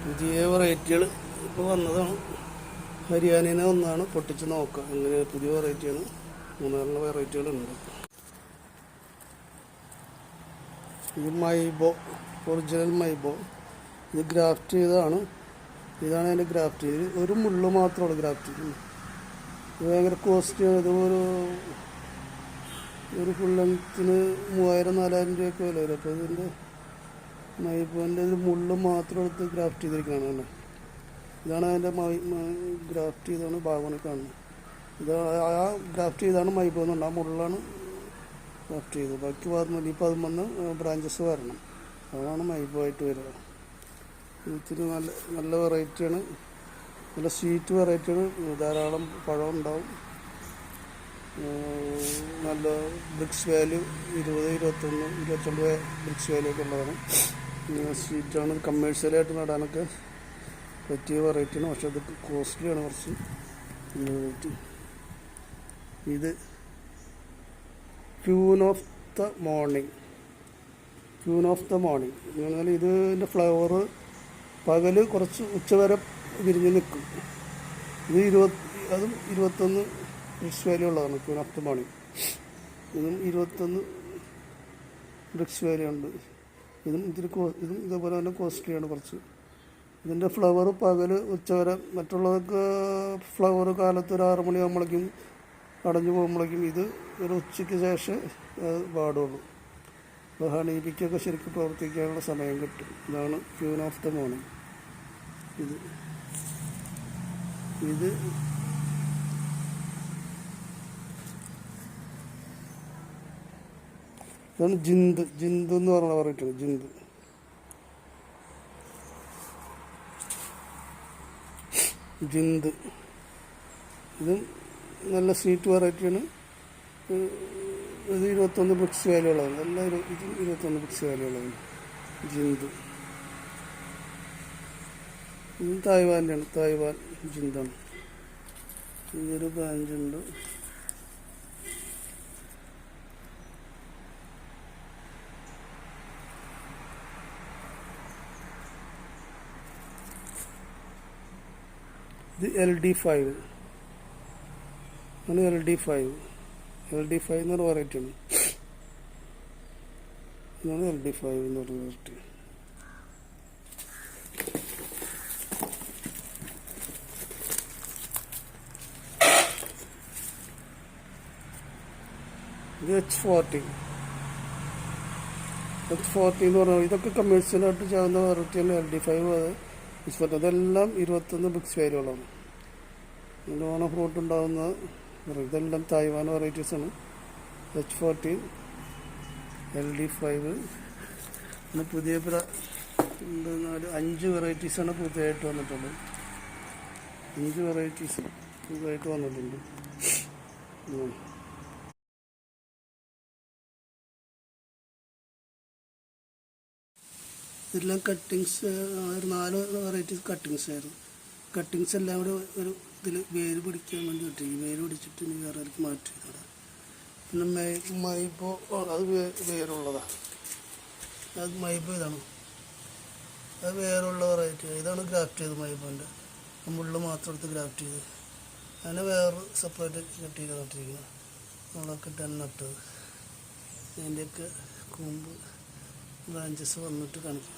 പുതിയ വെറൈറ്റികൾ ഇപ്പോൾ വന്നതാണ്. ഹരിയാനയിൽ നിന്ന് ഒന്നാണ്, പൊട്ടിച്ച് നോക്കാം. അങ്ങനെ പുതിയ വെറൈറ്റിയാണ്. 3 വെറൈറ്റികളുണ്ട്. ഇത് മൈബോ, ഒറിജിനൽ മൈബോ. ഇത് ഗ്രാഫ്റ്റ് ചെയ്തതാണ്. ഇതാണ് അതിൻ്റെ ഗ്രാഫ്റ്റ്. ഇത് ഒരു മുള്ളു മാത്രമാണ് ഗ്രാഫ്റ്റ്. ഇത് ഭയങ്കര കോസ്റ്റിയാണ്. ഇത് ഒരു ഫുൾ ലെങ്ത്തിന് 3000-4000 രൂപയൊക്കെ വില വരും. അപ്പോൾ ഇതിൻ്റെ മൈബോൻ്റെ ഇത് മുള്ളു മാത്രം എടുത്ത് ഗ്രാഫ്റ്റ് ചെയ്തിരിക്കുകയാണ്. ഇതാണ് അതിൻ്റെ ഗ്രാഫ്റ്റ് ചെയ്താണ് ഭാഗമാണ് കാണുന്നത്. ഇത് ആ ഗ്രാഫ്റ്റ് ചെയ്താണ് മൈബോ എന്നുണ്ട്. ആ മുള്ളാണ് ഗ്രാഫ്റ്റ് ചെയ്തത്. ബാക്കി ഭാഗത്തുനിന്ന് ഇപ്പോൾ അതും വന്ന് ബ്രാഞ്ചസ് വരണം. അതാണ് മൈബോ ആയിട്ട് വരിക. ഇത്തിരി നല്ല വെറൈറ്റിയാണ്. നല്ല സ്വീറ്റ് വെറൈറ്റിയാണ്. ധാരാളം പഴം ഉണ്ടാവും. നല്ല ബ്രിക്സ് വാല്യൂ 20, 21, 22 ബ്രിക്സ് വാല്യൂ ഒക്കെ ഉള്ളതാണ്. സ്വീറ്റാണ്. കമേഴ്ഷ്യലായിട്ട് നടാനൊക്കെ പറ്റിയ വെറൈറ്റിയാണ്. പക്ഷെ അത് കോസ്റ്റ്ലിയാണ് കുറച്ച്. വെറൈറ്റി ഇത് queen of the morning. Queen of the morning എന്ന് പറഞ്ഞാൽ ഇതിൻ്റെ ഫ്ലവർ പകല് കുറച്ച് ഉച്ചവരെ വിരിഞ്ഞ് നിൽക്കും. ഇത് അതും 21 ബ്രിക്സ് വാല്യൂ ഉള്ളതാണ്. ക്യൂൻ ഓഫ് ദ മോർണിംഗ് ഇതും 21 ബ്രിക്സ് വാല്യൂ ഉണ്ട്. ഇതും ഇതേപോലെ തന്നെ കോസ്റ്റ്ലിയാണ് കുറച്ച്. ഇതിൻ്റെ ഫ്ലവർ പകൽ ഉച്ചവരെ. മറ്റുള്ളതൊക്കെ ഫ്ലവർ കാലത്ത് ഒരു 6 മണിയാകുമ്പോഴേക്കും അടഞ്ഞു പോകുമ്പോഴേക്കും ഇത് ഒരു ഉച്ചയ്ക്ക് ശേഷം പാടുള്ളൂ. അപ്പോൾ ഹണി ബീക്കൊക്കെ ശരിക്കും പ്രവർത്തിക്കാനുള്ള സമയം കിട്ടും. ഇതാണ് ക്യൂൻ ഓഫ് ദ മോർണിംഗ്. ഇത് ഇതാണ് ജിന്ത് എന്ന് പറഞ്ഞ പറഞ്ഞിട്ടുണ്ട്. ജിന്ത് ഇതും നല്ല സ്വീറ്റ് വെറൈറ്റിയാണ്. ഇത് 21 ബ്രിക്സ് വാല്യൂ ഉള്ളതാണ്. ഇതും 21 ബ്രിക്സ് വാല്യൂ ഉള്ളതാണ് ജിന്ത്. ഇതും തായ്വാൻ്റെയാണ്. തായ്വാൻ ജിന്താണ്. ഇതൊരു ബ്രാഞ്ചുണ്ട്. ഇത് LD5 ആണ്. LD5 എന്ന് പറഞ്ഞ വെറൈറ്റിയാണ്. ഇതാണ് LD5 എന്ന് പറഞ്ഞ വെറൈറ്റി. ഇത് H40 എന്ന് പറഞ്ഞാൽ ഇതൊക്കെ കമേഴ്ഷ്യലായിട്ട് ചെയ്യുന്ന വെറൈറ്റിയാണ്. LD5 H40 അതെല്ലാം 21 ബ്രിക്സ് വാല്യൂ ഉള്ളതാണ്. നല്ലോണം ഫ്രൂട്ട് ഉണ്ടാകുന്ന ഇതെല്ലാം തായ്വാൻ വെറൈറ്റീസാണ്. H40, LD5. പിന്നെ പുതിയ 5 വെറൈറ്റീസാണ് പുതിയതായിട്ട് വന്നിട്ടുള്ളത്. 5 വെറൈറ്റീസ് പുതിയതായിട്ട് വന്നിട്ടുണ്ട്. ഇതെല്ലാം കട്ടിങ്സ്. 4 വെറൈറ്റീസ് കട്ടിങ്സ് ആയിരുന്നു. കട്ടിങ്സ് എല്ലാം കൂടെ ഒരു ഇതിൽ വേര് പിടിക്കാൻ വേണ്ടി കിട്ടി. വേര് പിടിച്ചിട്ട് ഇനി വേറെ മാറ്റി തരാം. പിന്നെ മൈബോ അത് വേറുള്ളതാണ്. അത് മൈബോ ഇതാണ്. അത് വേറുള്ള വെറൈറ്റി. ഇതാണ് ഗ്രാഫ്റ്റ് ചെയ്ത് മൈബോൻ്റെ മുള്ള് മാത്രം എടുത്ത് ഗ്രാഫ്റ്റ് ചെയ്ത് അതിനെ വേറെ സെപ്പറേറ്റ് കെട്ടി നട്ടിരിക്കുന്നത്. നമ്മളൊക്കെ ഇട്ടാണ് നട്ടത്. അതിൻ്റെയൊക്കെ കൂമ്പ് ബ്രാഞ്ചസ് വന്നിട്ട് കാണിക്കും.